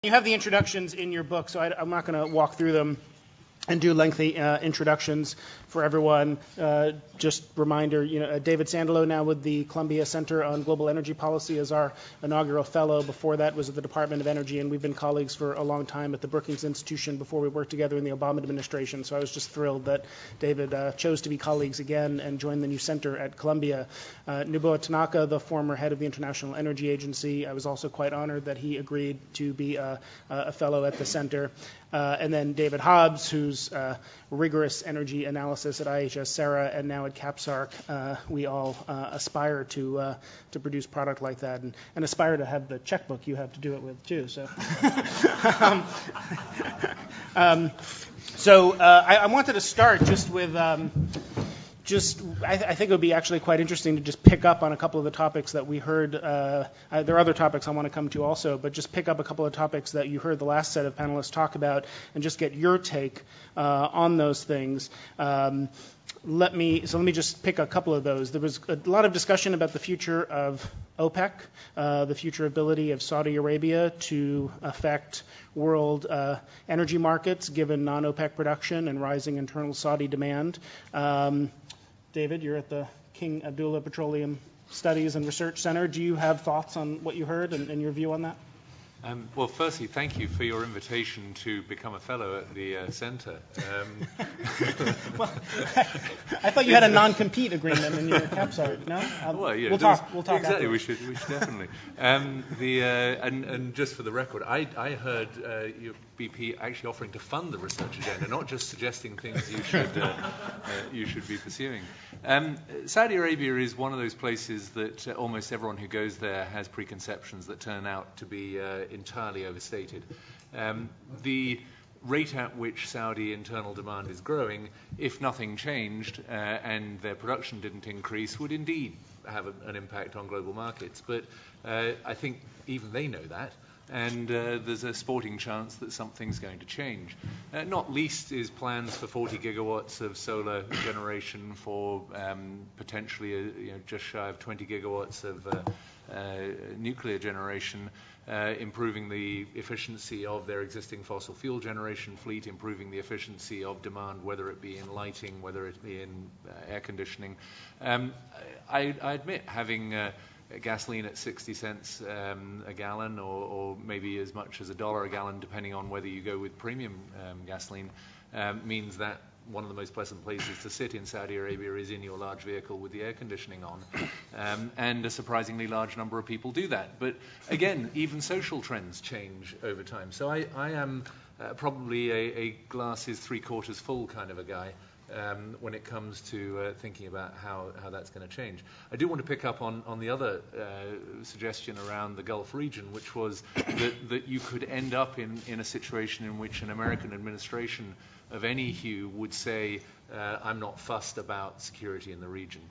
You have the introductions in your book, so I'm not going to walk through them and do lengthy introductions for everyone. Just reminder, David Sandalow now with the Columbia Center on Global Energy Policy as our inaugural fellow. Before that was at the Department of Energy, and we've been colleagues for a long time at the Brookings Institution before we worked together in the Obama administration. So I was just thrilled that David chose to be colleagues again and join the new center at Columbia. Nobuo Tanaka, the former head of the International Energy Agency, I was also quite honored that he agreed to be a fellow at the center. And then David Hobbs, who's rigorous energy analysis at IHS Sarah and now at CapSarc. We all aspire to produce product like that, and aspire to have the checkbook you have to do it with too. So, I wanted to start just with. I think it would be actually quite interesting to just pick up on a couple of the topics that we heard. There are other topics I want to come to also, but just pick up a couple of topics that you heard the last set of panelists talk about and just get your take on those things. Let me just pick a couple of those. There was a lot of discussion about the future of OPEC, the future ability of Saudi Arabia to affect world energy markets given non-OPEC production and rising internal Saudi demand. David, you're at the King Abdullah Petroleum Studies and Research Center. Do you have thoughts on what you heard and your view on that? Well, firstly, thank you for your invitation to become a fellow at the centre. Well, I thought you had a non-compete agreement in your CapSarc. No? Well, yeah, we'll talk. Exactly, afterwards. we should definitely. And just for the record, I heard your BP actually offering to fund the research agenda, not just suggesting things you should be pursuing. Saudi Arabia is one of those places that almost everyone who goes there has preconceptions that turn out to be entirely overstated. The rate at which Saudi internal demand is growing, if nothing changed and their production didn't increase, would indeed have an impact on global markets. But I think even they know that. And there's a sporting chance that something's going to change. Not least is plans for 40 gigawatts of solar generation, for potentially just shy of 20 gigawatts of nuclear generation, improving the efficiency of their existing fossil fuel generation fleet, improving the efficiency of demand, whether it be in lighting, whether it be in air conditioning. I admit having gasoline at 60 cents a gallon, or maybe as much as $1 a gallon, depending on whether you go with premium gasoline, means that one of the most pleasant places to sit in Saudi Arabia is in your large vehicle with the air conditioning on. And a surprisingly large number of people do that. But again, even social trends change over time. So I am probably a glass is three-quarters full kind of a guy. When it comes to thinking about how that's going to change. I do want to pick up on the other suggestion around the Gulf region, which was that you could end up in a situation in which an American administration of any hue would say, I'm not fussed about security in the region.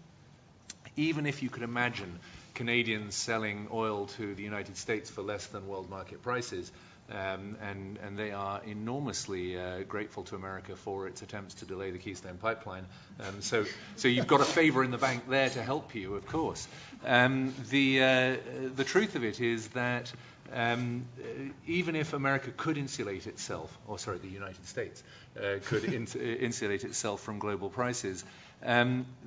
Even if you could imagine Canadians selling oil to the United States for less than world market prices, and they are enormously grateful to America for its attempts to delay the Keystone Pipeline. So you've got a favor in the bank there to help you, of course. The truth of it is that even if America could insulate itself, the United States could insulate itself from global prices,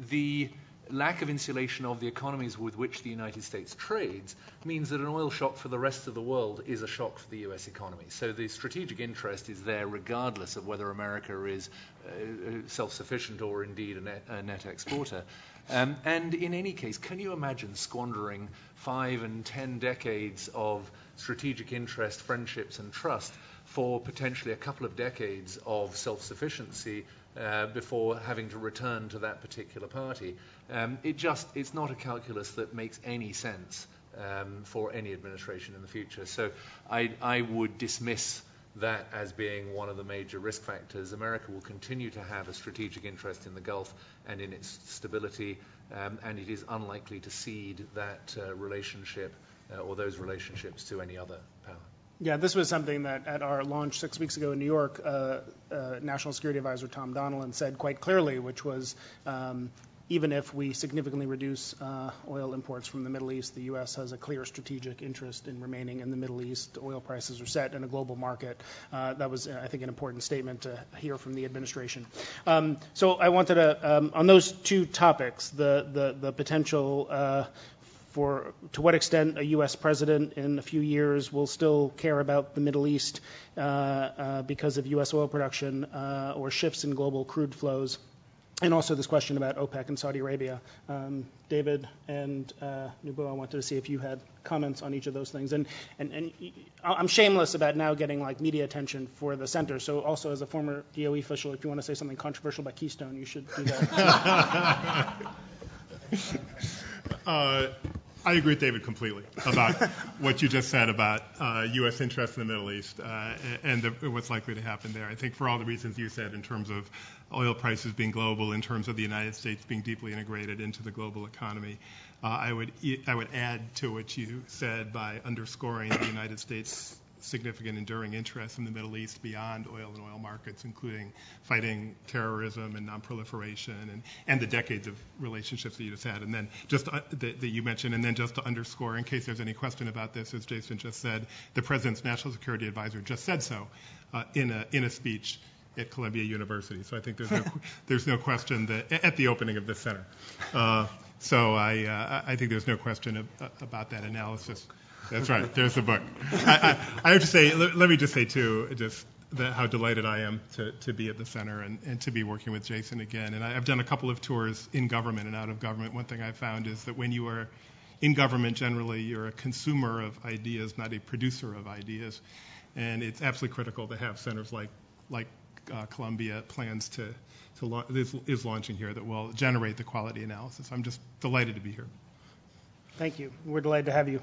the lack of insulation of the economies with which the United States trades means that an oil shock for the rest of the world is a shock for the U.S. economy. So the strategic interest is there regardless of whether America is self-sufficient or indeed a net exporter. And in any case, can you imagine squandering 5 and 10 decades of strategic interest, friendships, and trust for potentially a couple of decades of self-sufficiency before having to return to that particular party? It's not a calculus that makes any sense for any administration in the future. So I would dismiss that as being one of the major risk factors. America will continue to have a strategic interest in the Gulf and in its stability, and it is unlikely to cede that relationship or those relationships to any other power. Yeah, this was something that at our launch 6 weeks ago in New York, National Security Advisor Tom Donilon said quite clearly, which was even if we significantly reduce oil imports from the Middle East, the U.S. has a clear strategic interest in remaining in the Middle East. Oil prices are set in a global market. That was, I think, an important statement to hear from the administration. So I wanted to, on those two topics, the potential to what extent a U.S. president in a few years will still care about the Middle East because of U.S. oil production or shifts in global crude flows, and also this question about OPEC and Saudi Arabia. David and Nubo, I wanted to see if you had comments on each of those things. And I'm shameless about now getting like media attention for the center. So also as a former DOE official, if you want to say something controversial about Keystone, you should do that. I agree with David completely about what you just said about U.S. interests in the Middle East and what's likely to happen there. I think for all the reasons you said in terms of oil prices being global, in terms of the United States being deeply integrated into the global economy, I would add to what you said by underscoring the United States' significant enduring interest in the Middle East beyond oil and oil markets, including fighting terrorism and nonproliferation and the decades of relationships that you just had, and then just that you mentioned, and then just to underscore, in case there's any question about this, as Jason just said, the President's National Security Advisor just said so in a speech at Columbia University. So I think there's no question that at the opening of this center. So I think there's no question about that analysis. That's right. There's the book. I have to say, let me just say, too, just how delighted I am to be at the center and to be working with Jason again. And I've done a couple of tours in government and out of government. One thing I found is that when you are in government, generally, you're a consumer of ideas, not a producer of ideas. And it's absolutely critical to have centers like Columbia plans is launching here that will generate the quality analysis. I'm just delighted to be here. Thank you. We're delighted to have you.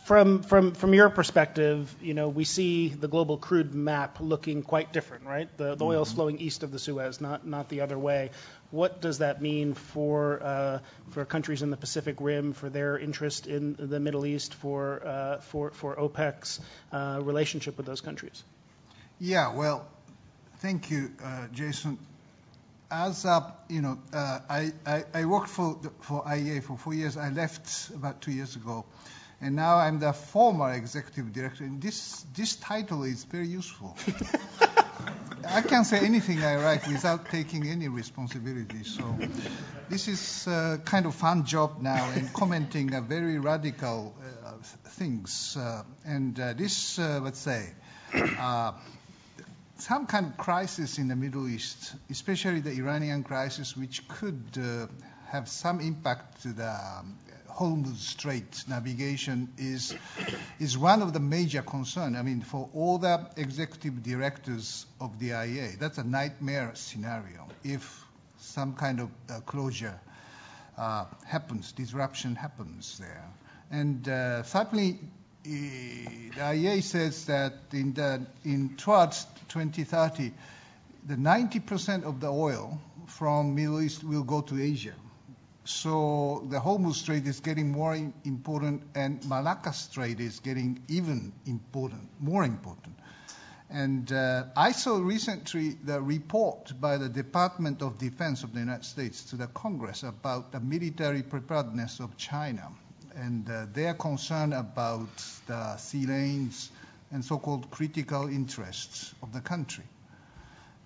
From your perspective, we see the global crude map looking quite different, right? The oil's flowing east of the Suez, not the other way. What does that mean for countries in the Pacific Rim, for their interest in the Middle East, for OPEC's relationship with those countries? Yeah, well, thank you, Jason. As I worked for IEA for 4 years. I left about 2 years ago, and now I'm the former executive director. And this title is very useful. I can say anything I write without taking any responsibility. So this is kind of fun job now, and commenting very radical things. This, let's say. Some kind of crisis in the Middle East, especially the Iranian crisis, which could have some impact to the Hormuz Strait navigation, is one of the major concerns. I mean, for all the executive directors of the IEA, that's a nightmare scenario if some kind of closure happens, disruption happens there. And certainly, the IEA says that towards 2030, the 90% of the oil from Middle East will go to Asia. So the Hormuz Strait is getting more important, and Malacca Strait is getting even more important. And I saw recently the report by the Department of Defense of the United States to the Congress about the military preparedness of China. And they are concerned about the sea lanes and so-called critical interests of the country.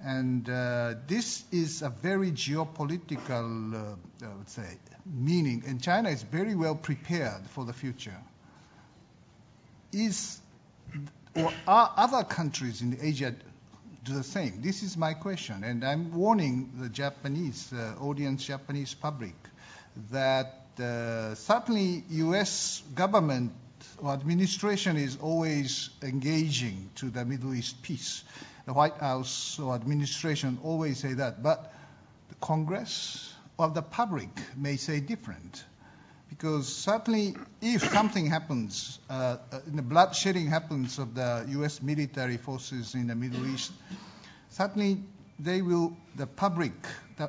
And this is a very geopolitical, I would say, meaning. And China is very well prepared for the future. Are other countries in Asia do the same? This is my question. And I'm warning the Japanese Japanese public, that certainly U.S. government or administration is always engaging to the Middle East peace. The White House or administration always say that, but the Congress or the public may say different. Because certainly if something happens, the bloodshedding happens of the U.S. military forces in the Middle East, certainly the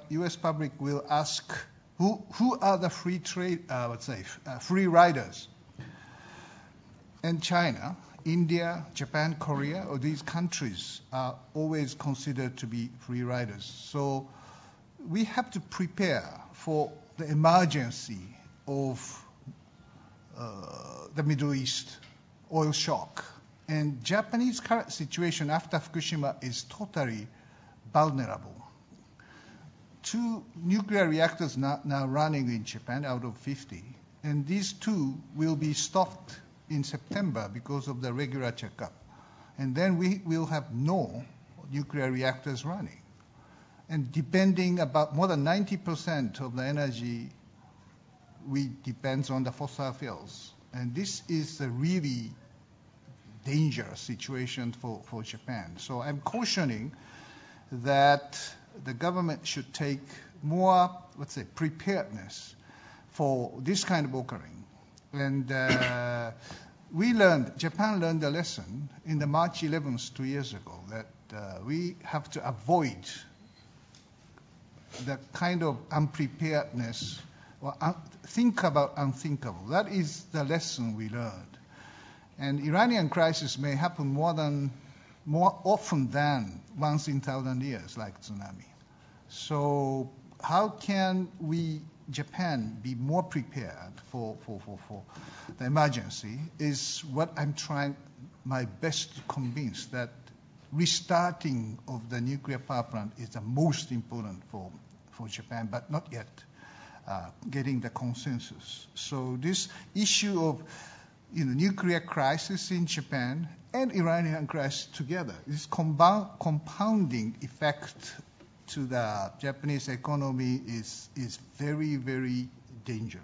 U.S. public will ask, who are the free riders? And China India, Japan, Korea, or these countries are always considered to be free riders. So we have to prepare for the emergency of the Middle East oil shock. And Japanese current situation after Fukushima is totally vulnerable. 2 nuclear reactors now running in Japan out of 50, and these 2 will be stopped in September because of the regular checkup. And then we will have no nuclear reactors running. And depending about more than 90% of the energy, we depends on the fossil fuels. And this is a really dangerous situation for Japan. So I'm cautioning that the government should take more, let's say, preparedness for this kind of occurring. And Japan learned a lesson in the March 11th 2 years ago that we have to avoid the kind of unpreparedness or think about unthinkable. That is the lesson we learned. And Iranian crisis may happen more often than once in 1,000 years, like tsunami. So how can we, Japan, be more prepared for the emergency is what I'm trying my best to convince, that restarting of the nuclear power plant is the most important for Japan, but not yet getting the consensus. So this issue of nuclear crisis in Japan and Iranian crisis together, this compounding effect to the Japanese economy is very, very dangerous.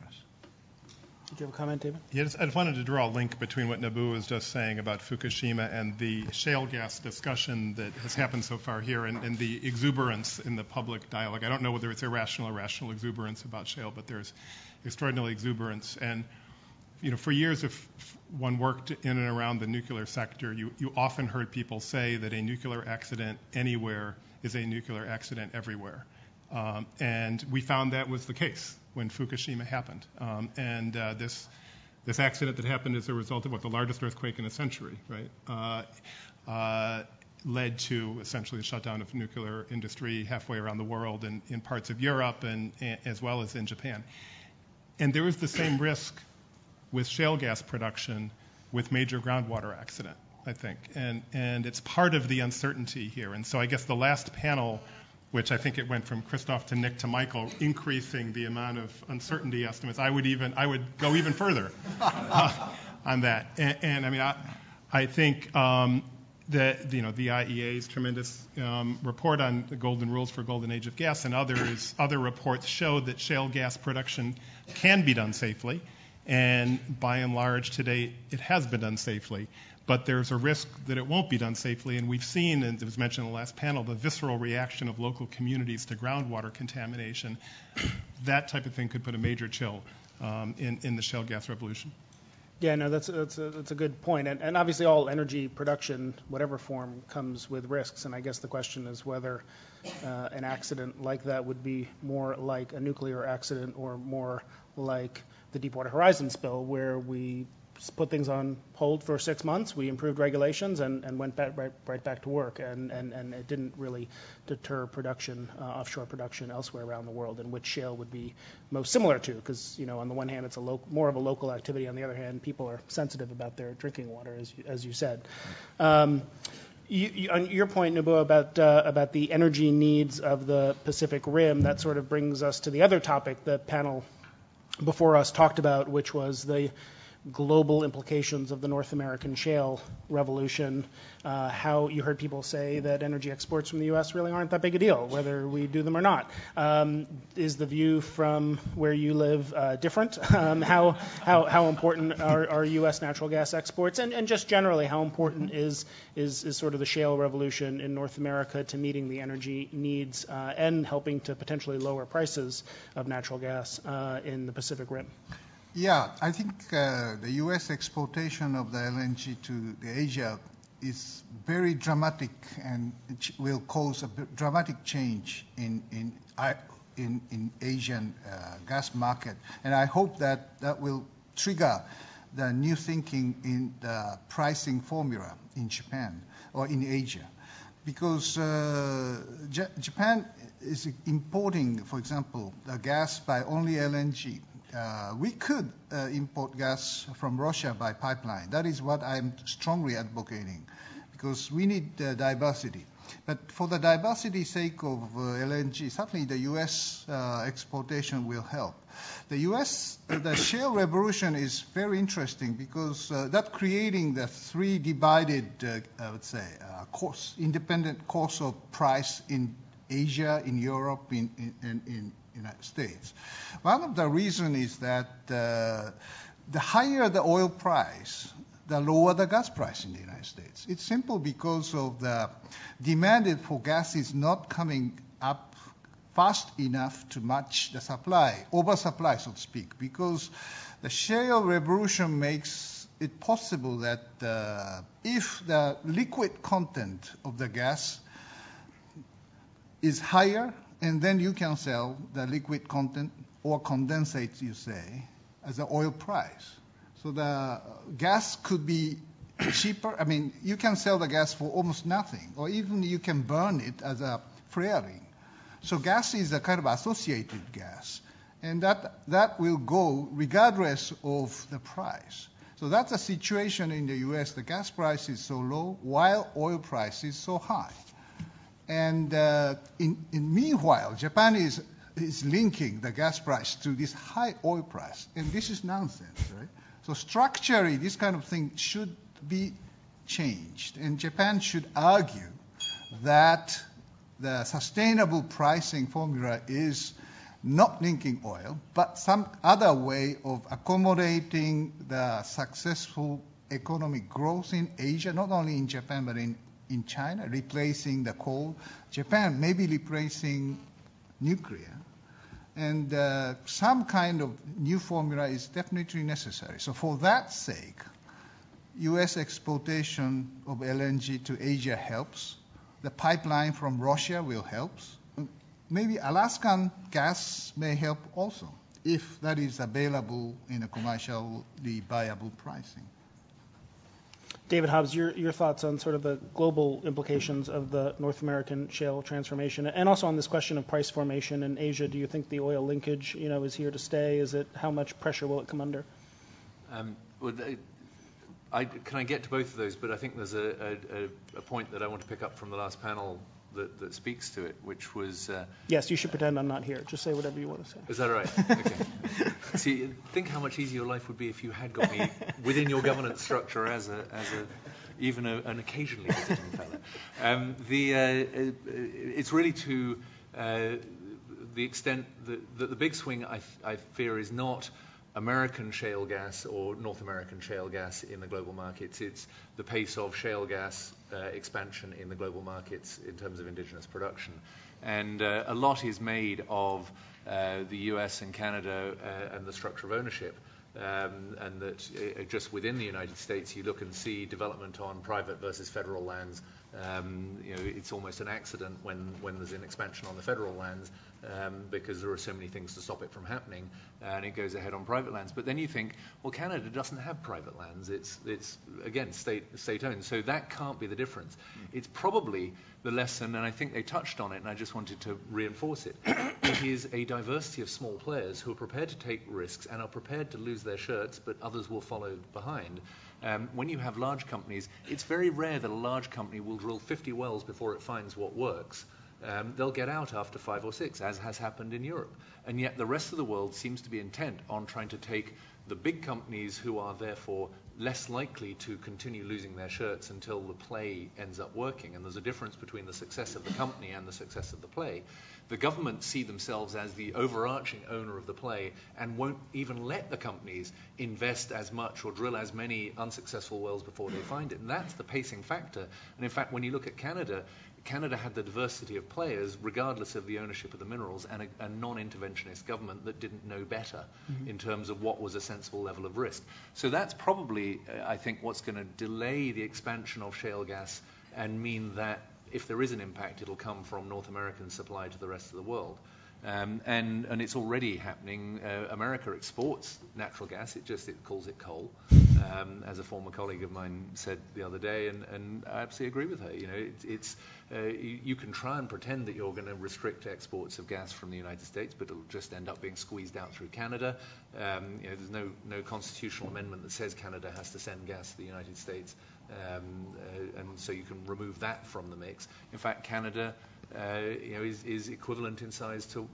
Did you have a comment, David? Yes, I just wanted to draw a link between what Nobuo was just saying about Fukushima and the shale gas discussion that has happened so far here and the exuberance in the public dialogue. I don't know whether it's irrational or rational exuberance about shale, but there's extraordinary exuberance. And for years, if one worked in and around the nuclear sector, you often heard people say that a nuclear accident anywhere is a nuclear accident everywhere. And we found that was the case when Fukushima happened. And this accident that happened as a result of the largest earthquake in a century, right, led to essentially the shutdown of nuclear industry halfway around the world and in parts of Europe and as well as in Japan. And there is the same risk with shale gas production with major groundwater accident, I think. And it's part of the uncertainty here. And so I guess the last panel, which I think it went from Christoph to Nick to Michael, increasing the amount of uncertainty estimates. I would go even further on that. And I mean, I think that the IEA's tremendous report on the golden rules for golden age of gas and other reports showed that shale gas production can be done safely. And by and large, today, it has been done safely. But there's a risk that it won't be done safely. And we've seen, and it was mentioned in the last panel, the visceral reaction of local communities to groundwater contamination. That type of thing could put a major chill in the shale gas revolution. Yeah, no, that's a good point. And obviously all energy production, whatever form, comes with risks. And I guess the question is whether an accident like that would be more like a nuclear accident or more like the Deepwater Horizon spill, where we put things on hold for 6 months, we improved regulations and went right back to work, and it didn't really deter production, offshore production elsewhere around the world, and which shale would be most similar to, because on the one hand it's more of a local activity, on the other hand people are sensitive about their drinking water, as you said. On your point, Nobuo, about the energy needs of the Pacific Rim, that sort of brings us to the other topic the panel before us talked about, which was the global implications of the North American shale revolution. How you heard people say that energy exports from the U.S. really aren't that big a deal, whether we do them or not. Is the view from where you live different? How important are U.S. natural gas exports, and just generally, how important is sort of the shale revolution in North America to meeting the energy needs and helping to potentially lower prices of natural gas in the Pacific Rim? Yeah, I think the U.S. exportation of the LNG to Asia is very dramatic and will cause a dramatic change in Asian gas market. And I hope that will trigger the new thinking in the pricing formula in Japan or in Asia. Because Japan is importing, for example, the gas by only LNG. We could import gas from Russia by pipeline. That is what I'm strongly advocating, because we need diversity. But for the diversity sake of LNG, certainly the U.S. exportation will help. The U.S., the shale revolution is very interesting because that creating the three divided, I would say, independent course of price in Asia, in Europe, in United States. One of the reasons is that the higher the oil price, the lower the gas price in the United States. It's simple because of the demand for gas is not coming up fast enough to match the supply, oversupply, so to speak, because the shale revolution makes it possible that if the liquid content of the gas is higher, and then you can sell the liquid content or condensate, you say, as an oil price. So the gas could be cheaper. I mean, you can sell the gas for almost nothing, or even you can burn it as a flaring. So gas is a kind of associated gas, and that will go regardless of the price. So that's a situation in the U.S. The gas price is so low while oil price is so high. And in meanwhile, Japan is linking the gas price to this high oil price, and this is nonsense, right? So structurally, this kind of thing should be changed, and Japan should argue that the sustainable pricing formula is not linking oil, but some other way of accommodating the successful economic growth in Asia, not only in Japan, but in China, replacing the coal. Japan may be replacing nuclear. And some kind of new formula is definitely necessary. So for that sake, U.S. exportation of LNG to Asia helps. The pipeline from Russia will help. Maybe Alaskan gas may help also, if that is available in a commercially viable pricing. David Hobbs, your thoughts on sort of the global implications of the North American shale transformation, and also on this question of price formation in Asia. Do you think the oil linkage, is here to stay? How much pressure will it come under? Can I get to both of those? But I think there's a point that I want to pick up from the last panel that speaks to it, which was... Yes, you should pretend I'm not here. Just say whatever you want to say. Is that right? Okay. See, think how much easier your life would be if you had got me within your governance structure as even an occasionally visiting fellow. It's really to the extent that the big swing, I fear, is not American shale gas or North American shale gas in the global markets. It's the pace of shale gas expansion in the global markets in terms of indigenous production. And a lot is made of the US and Canada and the structure of ownership. And that just within the United States, you look and see development on private versus federal lands. It's almost an accident when there's an expansion on the federal lands because there are so many things to stop it from happening, and it goes ahead on private lands. But then you think, well, Canada doesn't have private lands. It's again state-owned, so that can't be the difference. It's probably the lesson, and I think they touched on it, and I just wanted to reinforce it. It is a diversity of small players who are prepared to take risks and are prepared to lose their shirts, but others will follow behind. When you have large companies, it's very rare that a large company will drill 50 wells before it finds what works. They'll get out after 5 or 6, as has happened in Europe. And yet the rest of the world seems to be intent on trying to take the big companies who are therefore less likely to continue losing their shirts until the play ends up working. And there's a difference between the success of the company and the success of the play. The government see themselves as the overarching owner of the play and won't even let the companies invest as much or drill as many unsuccessful wells before they find it. And that's the pacing factor. And in fact, when you look at Canada, Canada had the diversity of players regardless of the ownership of the minerals, and a non-interventionist government that didn't know better in terms of what was a sensible level of risk. So that's probably, I think, what's going to delay the expansion of shale gas and mean that if there is an impact, it'll come from North American supply to the rest of the world. And it's already happening. America exports natural gas. It calls it coal, as a former colleague of mine said the other day, and I absolutely agree with her. You know, you can try and pretend that you're going to restrict exports of gas from the United States, but it'll just end up being squeezed out through Canada. You know, there's no constitutional amendment that says Canada has to send gas to the United States, and so you can remove that from the mix. In fact, Canada you know, is equivalent in size to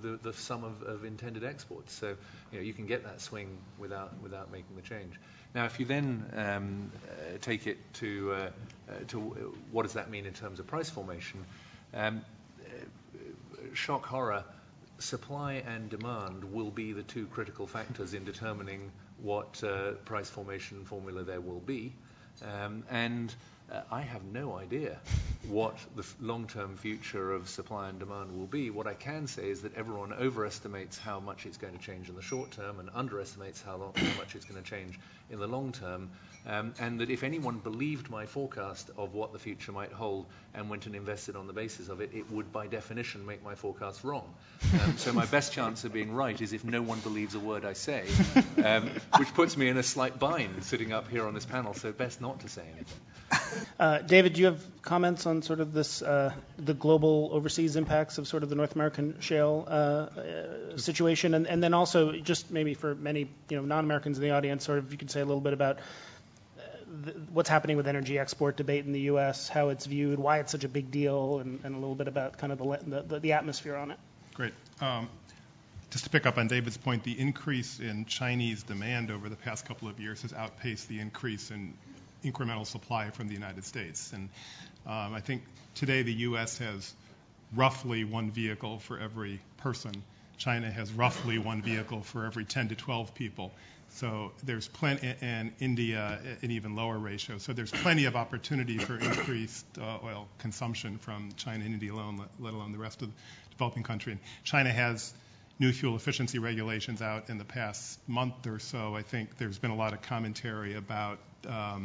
the sum of intended exports. So, you know, you can get that swing without making the change. Now, if you then take it to what does that mean in terms of price formation, shock horror, supply and demand will be the two critical factors in determining what price formation formula there will be. And I have no idea what the long-term future of supply and demand will be. What I can say is that everyone overestimates how much it's going to change in the short term and underestimates how much it's going to change in the long term. And that if anyone believed my forecast of what the future might hold and went and invested on the basis of it, it would by definition make my forecast wrong. So my best chance of being right is if no one believes a word I say, which puts me in a slight bind sitting up here on this panel, so best not to say anything. David, do you have comments on sort of this, the global overseas impacts of sort of the North American shale situation, and then also just maybe for many non-Americans in the audience, sort of you could say a little bit about what's happening with energy export debate in the U.S., how it's viewed, why it's such a big deal, and a little bit about kind of the atmosphere on it. Great. Just to pick up on David's point, the increase in Chinese demand over the past couple of years has outpaced the increase in incremental supply from the United States. And I think today the U.S. has roughly one vehicle for every person. China has roughly one vehicle for every 10 to 12 people. So there's plenty, and India an even lower ratio. So there's plenty of opportunity for increased oil consumption from China and India alone, let alone the rest of the developing country. And China has new fuel efficiency regulations out in the past month or so. I think there's been a lot of commentary about, a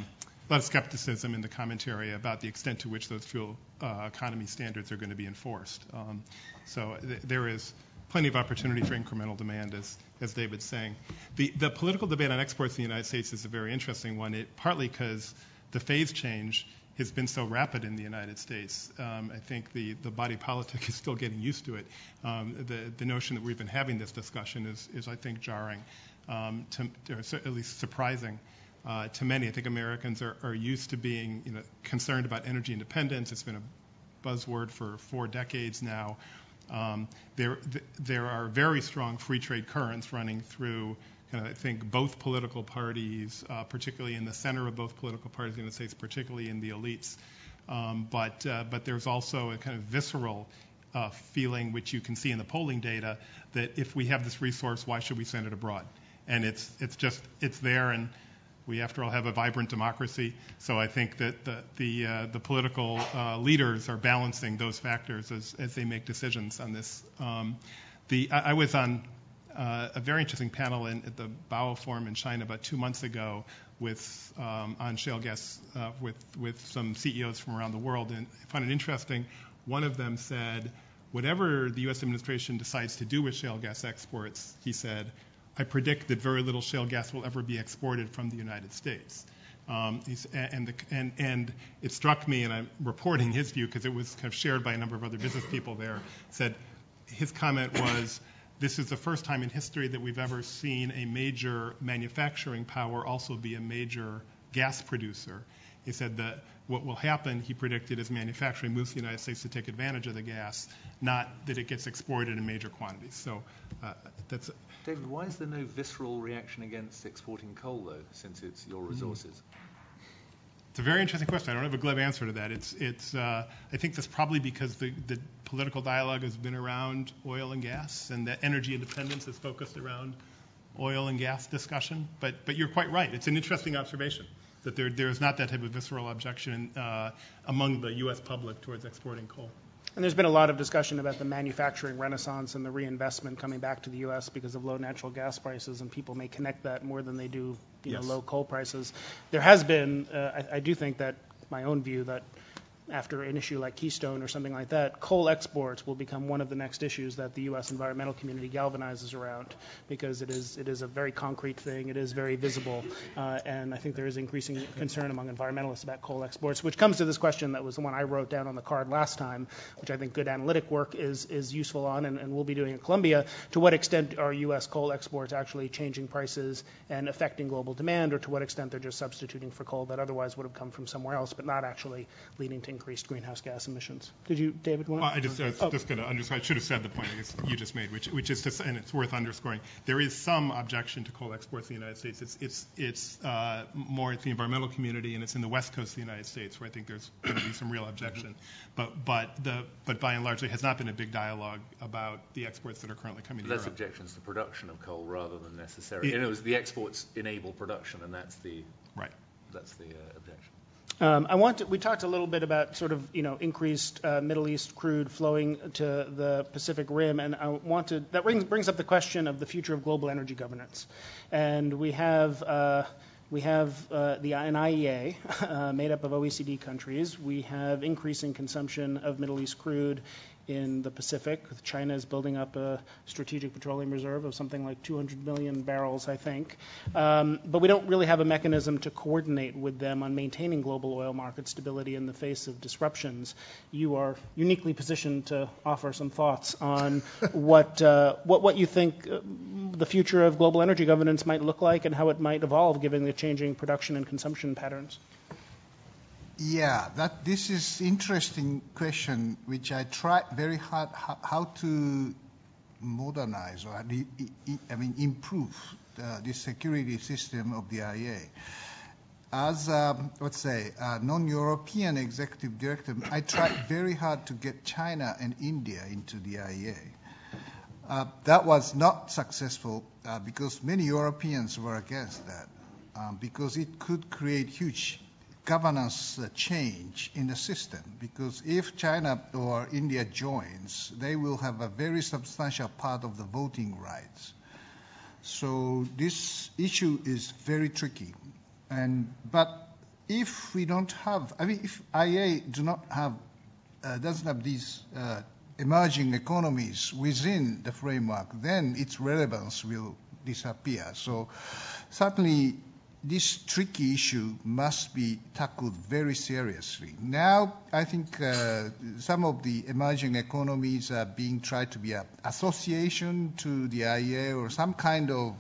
lot of skepticism in the commentary about the extent to which those fuel economy standards are going to be enforced. So there is plenty of opportunity for incremental demand, as David's saying. The political debate on exports in the United States is a very interesting one, partly because the phase change has been so rapid in the United States. I think the body politic is still getting used to it. The notion that we've been having this discussion is I think, jarring, or at least surprising to many. I think Americans are used to being concerned about energy independence. It's been a buzzword for 4 decades now. There are very strong free trade currents running through, I think, both political parties, particularly in the center of both political parties in the United States, particularly in the elites. But there's also a kind of visceral feeling, which you can see in the polling data, that if we have this resource, why should we send it abroad? And it's there, and we, after all, have a vibrant democracy. So I think that the political leaders are balancing those factors as they make decisions on this. I was on a very interesting panel at the Bao Forum in China about 2 months ago on shale gas with some CEOs from around the world, and I found it interesting. One of them said, whatever the U.S. administration decides to do with shale gas exports, he said, I predict that very little shale gas will ever be exported from the United States. And it struck me, and I'm reporting his view because it was kind of shared by a number of other business people there, said his comment was, this is the first time in history that we've ever seen a major manufacturing power also be a major gas producer. He said that what will happen, he predicted, is manufacturing moves the United States to take advantage of the gas, not that it gets exported in major quantities. So that's... David, why is there no visceral reaction against exporting coal, though, since it's your resources? It's a very interesting question. I don't have a glib answer to that. I think that's probably because the political dialogue has been around oil and gas, and that energy independence is focused around oil and gas discussion. But you're quite right. It's an interesting observation that there is not that type of visceral objection among the U.S. public towards exporting coal. And there's been a lot of discussion about the manufacturing renaissance and the reinvestment coming back to the U.S. because of low natural gas prices, and people may connect that more than they do, yes, low coal prices. There has been, I do think that my own view that after an issue like Keystone or something like that, coal exports will become one of the next issues that the U.S. environmental community galvanizes around, because it is a very concrete thing, it is very visible, and I think there is increasing concern among environmentalists about coal exports, which comes to this question that was the one I wrote down on the card last time, which I think good analytic work is useful on, and we'll be doing at Columbia. To what extent are U.S. coal exports actually changing prices and affecting global demand, or to what extent they're just substituting for coal that otherwise would have come from somewhere else, but not actually leading to increased greenhouse gas emissions? Did you, David, want to? I was just going to underscore, I should have said the point I guess you just made, which is to say, and it's worth underscoring, there is some objection to coal exports in the United States. It's more at the environmental community, and it's in the west coast of the United States where I think there's going to be some real objection. But by and large, there has not been a big dialogue about the exports that are currently coming to Europe. That's objections to production of coal rather than necessarily. It was the exports enable production, and that's the objection. We talked a little bit about sort of, increased Middle East crude flowing to the Pacific Rim, and that brings up the question of the future of global energy governance. And we have an IEA made up of OECD countries. We have increasing consumption of Middle East crude in the Pacific. China is building up a strategic petroleum reserve of something like 200 million barrels, I think. But we don't really have a mechanism to coordinate with them on maintaining global oil market stability in the face of disruptions. You are uniquely positioned to offer some thoughts on what you think the future of global energy governance might look like and how it might evolve given the changing production and consumption patterns. Yeah, this is interesting question, which I try very hard how to modernize or improve the security system of the IEA. As a non-European executive director, I tried very hard to get China and India into the IEA. That was not successful because many Europeans were against that because it could create huge governance change in the system, because if China or India joins, they will have a very substantial part of the voting rights. So this issue is very tricky. But if we don't have, if IEA doesn't have these emerging economies within the framework, then its relevance will disappear. So certainly this tricky issue must be tackled very seriously. Now, I think some of the emerging economies are being tried to be an association to the IEA or some kind of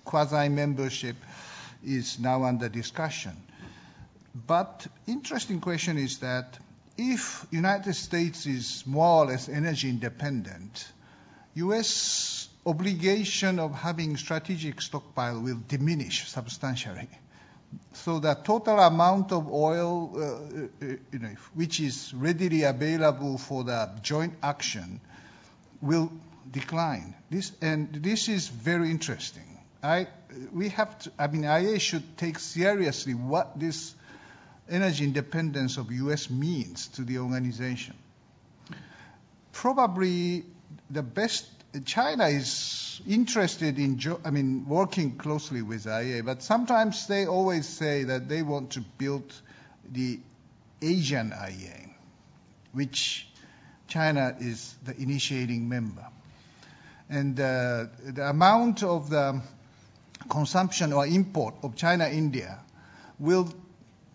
quasi-membership is now under discussion. But interesting question is that if United States is more or less energy independent, U.S. obligation of having strategic stockpile will diminish substantially. So the total amount of oil which is readily available for the joint action will decline. This is very interesting. IEA should take seriously what this energy independence of U.S. means to the organization. Probably the best. China is interested in working closely with IEA, but sometimes they always say that they want to build the Asian IEA, which China is the initiating member. And the amount of the consumption or import of China-India will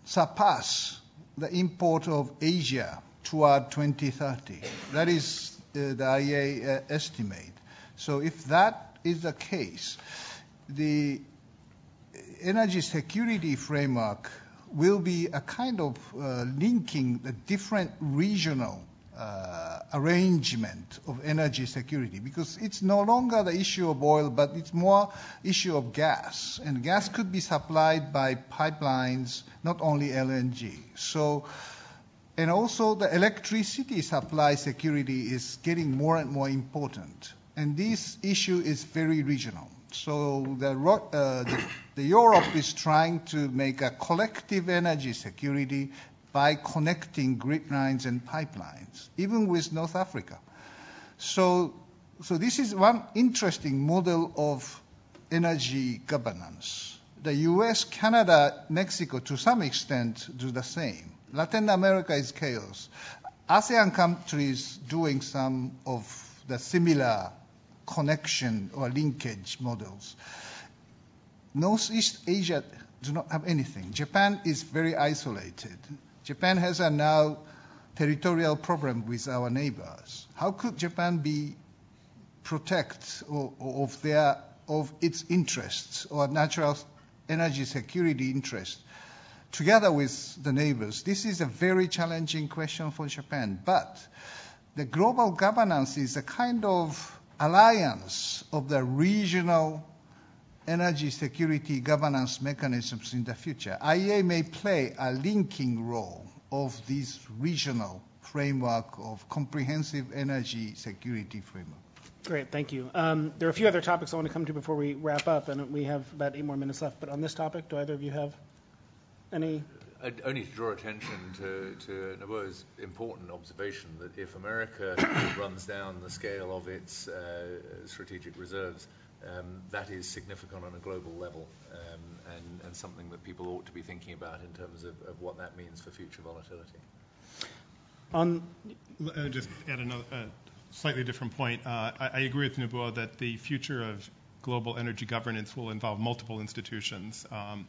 surpass the import of Asia toward 2030. That is the IEA estimate. So if that is the case, the energy security framework will be a kind of linking the different regional arrangement of energy security, because it's no longer the issue of oil, but it's more issue of gas. And gas could be supplied by pipelines, not only LNG. And also the electricity supply security is getting more and more important. And this issue is very regional. So the Europe is trying to make a collective energy security by connecting grid lines and pipelines, even with North Africa. So this is one interesting model of energy governance. The US, Canada, Mexico, to some extent, do the same. Latin America is chaos. ASEAN countries doing some of the similar connection or linkage models. Northeast Asia do not have anything. Japan is very isolated. Japan has a now territorial problem with our neighbors. How could Japan be protect of its interests or natural energy security interests together with the neighbors? This is a very challenging question for Japan. But the global governance is a kind of alliance of the regional energy security governance mechanisms in the future. IEA may play a linking role of this regional framework of comprehensive energy security framework. Great, thank you. There are a few other topics I want to come to before we wrap up, and we have about 8 more minutes left. But on this topic, do either of you have any? Only to draw attention to Nobuo's important observation that if America runs down the scale of its strategic reserves, that is significant on a global level, and something that people ought to be thinking about in terms of what that means for future volatility. Just add another slightly different point. I agree with Nobuo that the future of global energy governance will involve multiple institutions.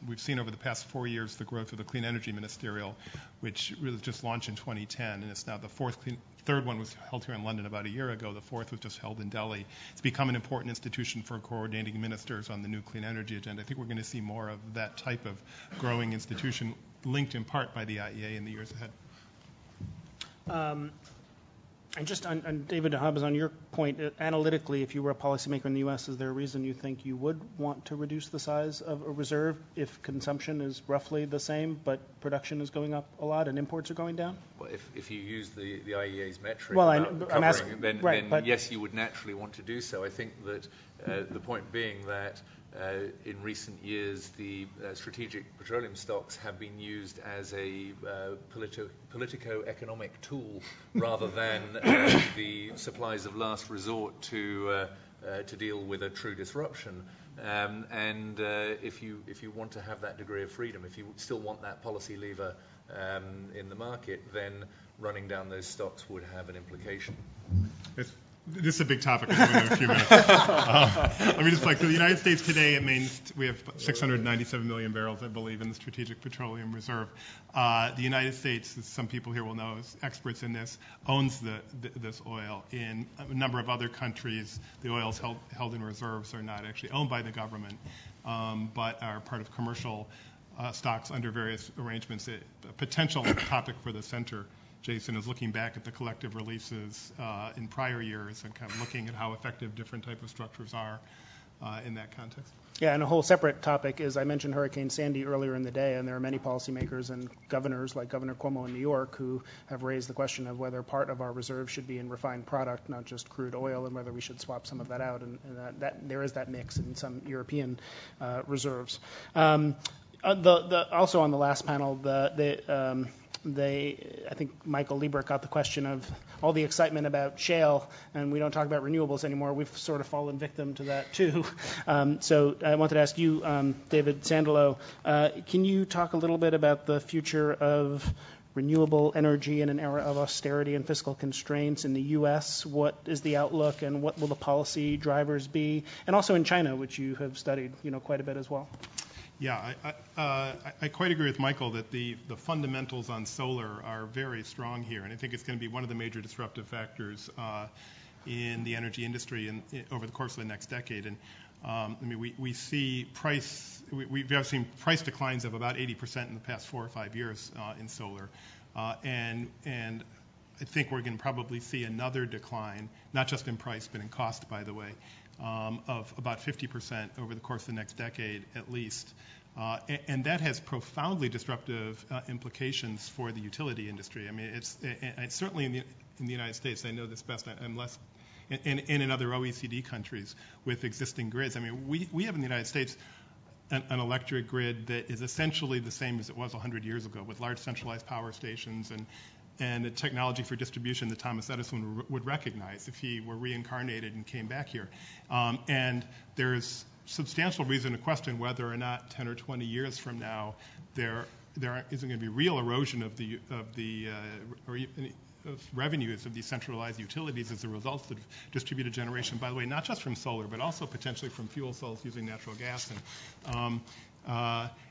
We've seen over the past 4 years the growth of the Clean Energy Ministerial, which really just launched in 2010, and it's now the third one was held here in London about a year ago. The fourth was just held in Delhi. It's become an important institution for coordinating ministers on the new clean energy agenda. I think we're going to see more of that type of growing institution linked in part by the IEA in the years ahead. And just on David Hobbs, on your point, analytically, if you were a policymaker in the U.S., is there a reason you think you would want to reduce the size of a reserve if consumption is roughly the same, but production is going up a lot and imports are going down? Well, if you use the IEA's metric, well, I'm asking, then but yes, you would naturally want to do so. I think that the point being that in recent years, the strategic petroleum stocks have been used as a politico-economic tool rather than the supplies of last resort to deal with a true disruption. And if you want to have that degree of freedom, if you still want that policy lever in the market, then running down those stocks would have an implication. This is a big topic. I'm going to have a few minutes. Let me just the United States today, it means we have 697 million barrels, I believe, in the Strategic Petroleum Reserve. The United States, as some people here will know, as experts in this, owns this oil. In a number of other countries, the oils held in reserves are not actually owned by the government, but are part of commercial stocks under various arrangements. A potential topic for the center, Jason, is looking back at the collective releases in prior years and kind of looking at how effective different type of structures are in that context. Yeah, and a whole separate topic is I mentioned Hurricane Sandy earlier in the day, and there are many policymakers and governors like Governor Cuomo in New York who have raised the question of whether part of our reserve should be in refined product, not just crude oil, and whether we should swap some of that out, and that there is that mix in some European reserves. Also on the last panel, I think Michael Liebert got the question of all the excitement about shale, and we don't talk about renewables anymore. We've sort of fallen victim to that too. So I wanted to ask you, David Sandalo, can you talk a little bit about the future of renewable energy in an era of austerity and fiscal constraints in the U.S.? What is the outlook, and what will the policy drivers be? And also in China, which you have studied, quite a bit as well. Yeah, I quite agree with Michael that the fundamentals on solar are very strong here, and I think it's going to be one of the major disruptive factors in the energy industry over the course of the next decade. And we see we have seen price declines of about 80% in the past 4 or 5 years in solar, and I think we're going to probably see another decline, not just in price but in cost, by the way, of about 50% over the course of the next decade at least. And that has profoundly disruptive implications for the utility industry. I mean, it's certainly in the United States, I know this best, I'm less, and in other OECD countries with existing grids. I mean, we have in the United States an electric grid that is essentially the same as it was 100 years ago, with large centralized power stations and a technology for distribution that Thomas Edison would recognize if he were reincarnated and came back here. And there's substantial reason to question whether or not 10 or 20 years from now there isn't going to be real erosion of revenues of these centralized utilities as a result of distributed generation, by the way, not just from solar, but also potentially from fuel cells using natural gas.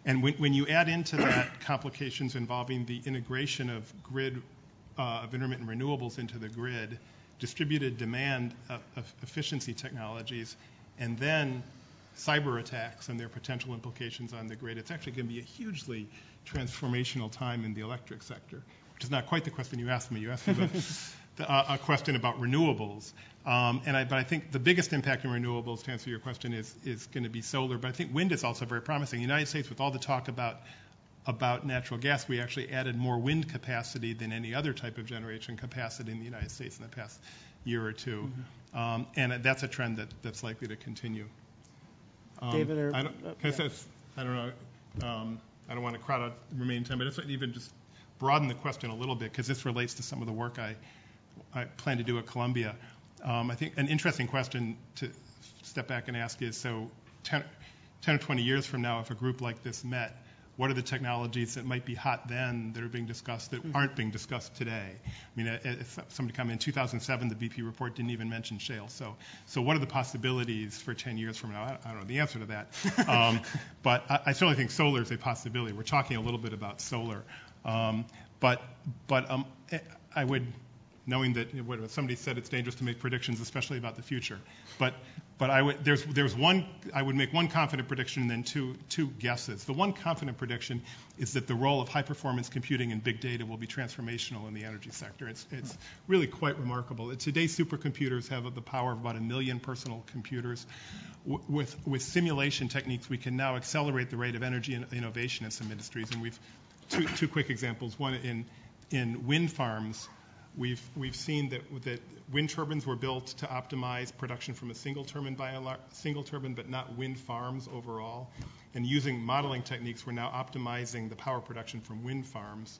And when you add into that complications involving the integration of of intermittent renewables into the grid, distributed demand of efficiency technologies, and then cyber attacks and their potential implications on the grid, it's actually going to be a hugely transformational time in the electric sector, which is not quite the question you asked me. You asked me about a question about renewables. But I think the biggest impact in renewables, to answer your question, is going to be solar. But I think wind is also very promising. In the United States, with all the talk about natural gas, we actually added more wind capacity than any other type of generation capacity in the United States in the past year or two. Mm-hmm. And that's a trend that's likely to continue. David, I don't know. I don't want to crowd out the remaining time, but it's even just broaden the question a little bit, because this relates to some of the work I plan to do at Columbia. I think an interesting question to step back and ask is, so 10 or 20 years from now, if a group like this met, what are the technologies that might be hot then that are being discussed that aren't being discussed today? I mean, if somebody come in 2007, the BP report didn't even mention shale. So what are the possibilities for 10 years from now? I don't know the answer to that. But I certainly think solar is a possibility. We're talking a little bit about solar. But I would, knowing that somebody said it's dangerous to make predictions, especially about the future. But I would make one confident prediction and then two guesses. The one confident prediction is that the role of high performance computing and big data will be transformational in the energy sector. It's really quite remarkable. Today, supercomputers have the power of about 1 million personal computers. With simulation techniques, we can now accelerate the rate of energy innovation in some industries. And we've two quick examples. One in wind farms. We've seen that wind turbines were built to optimize production from a single turbine, but not wind farms overall. And using modeling techniques, we're now optimizing the power production from wind farms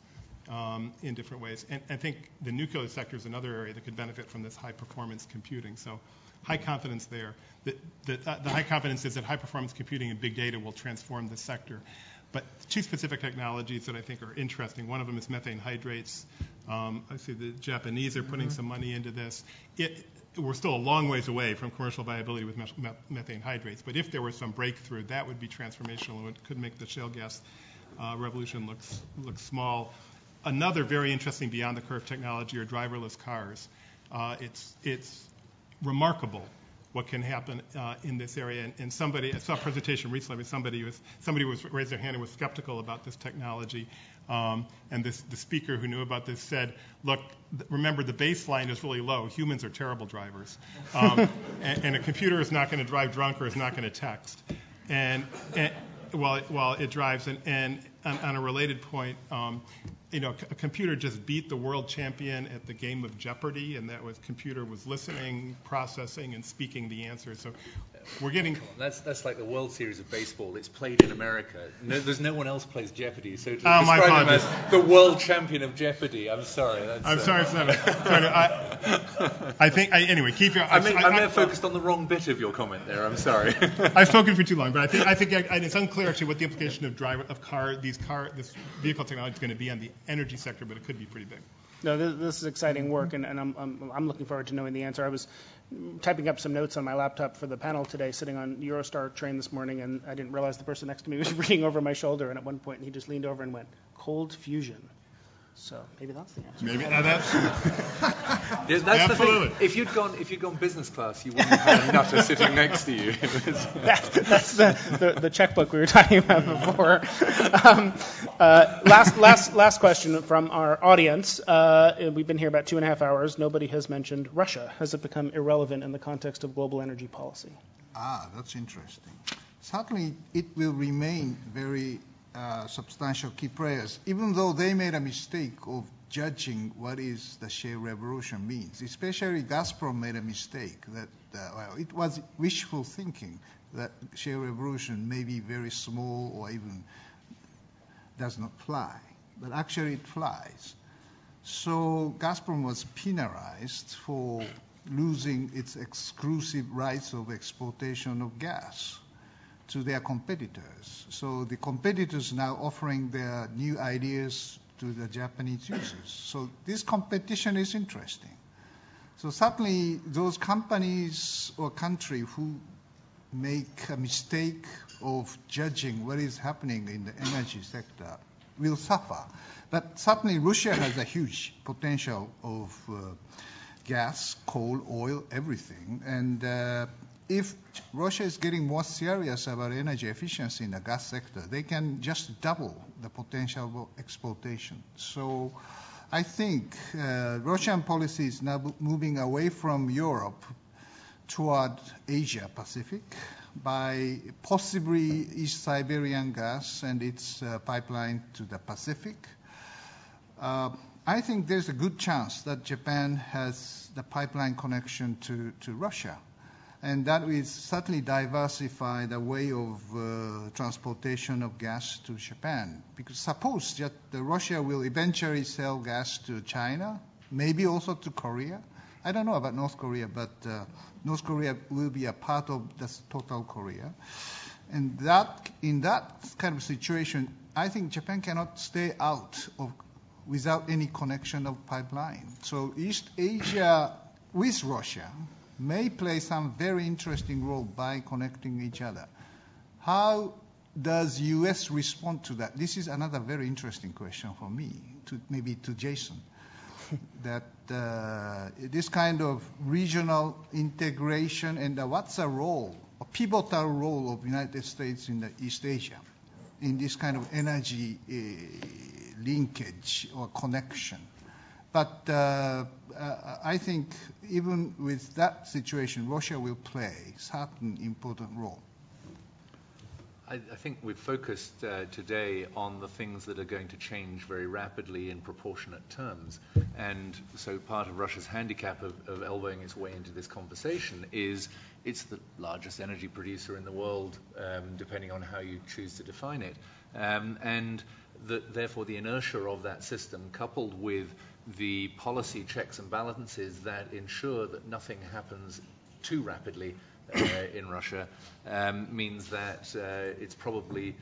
in different ways. And I think the nuclear sector is another area that could benefit from this high performance computing. So high confidence there. The high confidence is that high performance computing and big data will transform the sector. But two specific technologies that I think are interesting. One of them is methane hydrates. I see the Japanese are putting some money into this. We're still a long ways away from commercial viability with methane hydrates. But if there was some breakthrough, that would be transformational, and it could make the shale gas revolution look small. Another very interesting beyond the curve technology are driverless cars. It's remarkable what can happen in this area. And I saw a presentation recently where somebody raised their hand and was skeptical about this technology. And the speaker who knew about this said, look, remember the baseline is really low. Humans are terrible drivers. And a computer is not going to drive drunk or is not going to text. And while it drives. And on a related point, a computer just beat the world champion at the game of Jeopardy, and computer was listening, processing, and speaking the answer. So we're getting... That's like the World Series of baseball. It's played in America. There's no one else plays Jeopardy. So to describe him as the world champion of Jeopardy, I'm sorry. I'm sorry for that. I think, anyway, keep your... I may have focused on the wrong bit of your comment there. I'm sorry. I've spoken for too long, but I think it's unclear actually what the implication of this vehicle technology is going to be on the energy sector, but it could be pretty big. No, this is exciting work, and I'm looking forward to knowing the answer. I was typing up some notes on my laptop for the panel today, sitting on Eurostar train this morning, and I didn't realize the person next to me was reading over my shoulder, and at one point he just leaned over and went, "Cold fusion." So maybe that's the answer. Maybe that's that's absolutely. The thing. If you'd gone business class, you wouldn't have had a nutter sitting next to you. That's the checkbook we were talking about before. Last question from our audience. We've been here about 2.5 hours. Nobody has mentioned Russia. Has it become irrelevant in the context of global energy policy? That's interesting. Certainly, it will remain very substantial key players, even though they made a mistake of judging what is the shale revolution means. Especially Gazprom made a mistake that, it was wishful thinking that shale revolution may be very small or even does not fly. But actually it flies. So Gazprom was penalized for losing its exclusive rights of exploitation of gas. to their competitors. So the competitors now offering their new ideas to the Japanese users. So this competition is interesting. So certainly those companies or country who make a mistake of judging what is happening in the energy sector will suffer. But certainly Russia has a huge potential of gas, coal, oil, everything. And if Russia is getting more serious about energy efficiency in the gas sector, they can just double the potential of exploitation. So I think Russian policy is now moving away from Europe toward Asia Pacific by possibly East Siberian gas and its pipeline to the Pacific. I think there's a good chance that Japan has the pipeline connection to Russia. And that will certainly diversify the way of transportation of gas to Japan. Because suppose that Russia will eventually sell gas to China, maybe also to Korea. I don't know about North Korea, but North Korea will be a part of the total Korea. And in that kind of situation, I think Japan cannot stay out of without any connection of pipeline. So East Asia with Russia may play some very interesting role by connecting each other. How does U.S. respond to that? This is another very interesting question for me, maybe to Jason, that this kind of regional integration and what's a role, a pivotal role of United States in the East Asia in this kind of energy linkage or connection. But I think even with that situation, Russia will play a certain important role. I think we've focused today on the things that are going to change very rapidly in proportionate terms. And so part of Russia's handicap of elbowing its way into this conversation is it's the largest energy producer in the world, depending on how you choose to define it. And therefore the inertia of that system, coupled with the policy checks and balances that ensure that nothing happens too rapidly in Russia, means that it's probably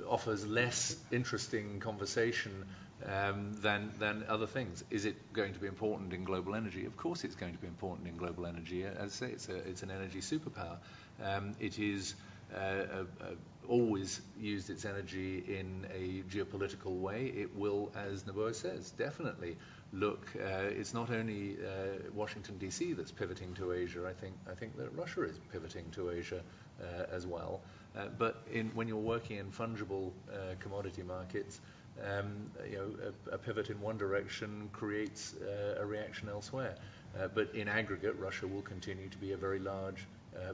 offers less interesting conversation than other things. Is it going to be important in global energy? Of course it's going to be important in global energy. As I say, it's an energy superpower. It is always used its energy in a geopolitical way. It will, as Nobuo says, definitely look. It's not only Washington D.C. that's pivoting to Asia. I think that Russia is pivoting to Asia as well. But when you're working in fungible commodity markets, a pivot in one direction creates a reaction elsewhere. But in aggregate, Russia will continue to be a very large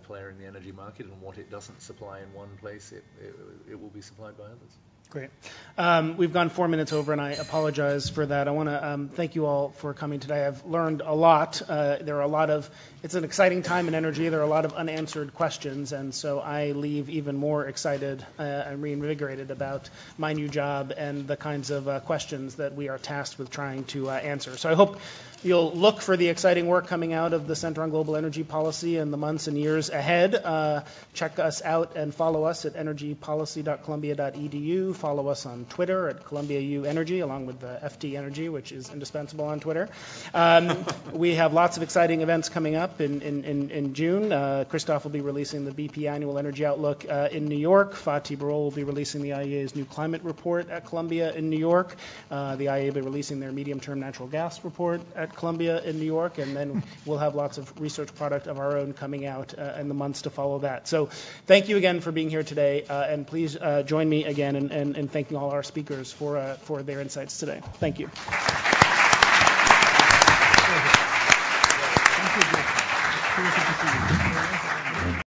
player in the energy market, and what it doesn't supply in one place, it will be supplied by others. Great. We've gone 4 minutes over, and I apologize for that. I want to thank you all for coming today. I've learned a lot. It's an exciting time in energy. There are a lot of unanswered questions, and so I leave even more excited and reinvigorated about my new job and the kinds of questions that we are tasked with trying to answer. So I hope you'll look for the exciting work coming out of the Center on Global Energy Policy in the months and years ahead. Check us out and follow us at energypolicy.columbia.edu. Follow us on Twitter at Columbia U Energy, along with the FT Energy, which is indispensable on Twitter. We have lots of exciting events coming up in June. Christoph will be releasing the BP Annual Energy Outlook in New York. Fatih Birol will be releasing the IEA's new climate report at Columbia in New York. The IEA will be releasing their medium-term natural gas report at Columbia in New York, and then we'll have lots of research product of our own coming out in the months to follow that. So thank you again for being here today, and please join me again in thanking all our speakers for their insights today. Thank you.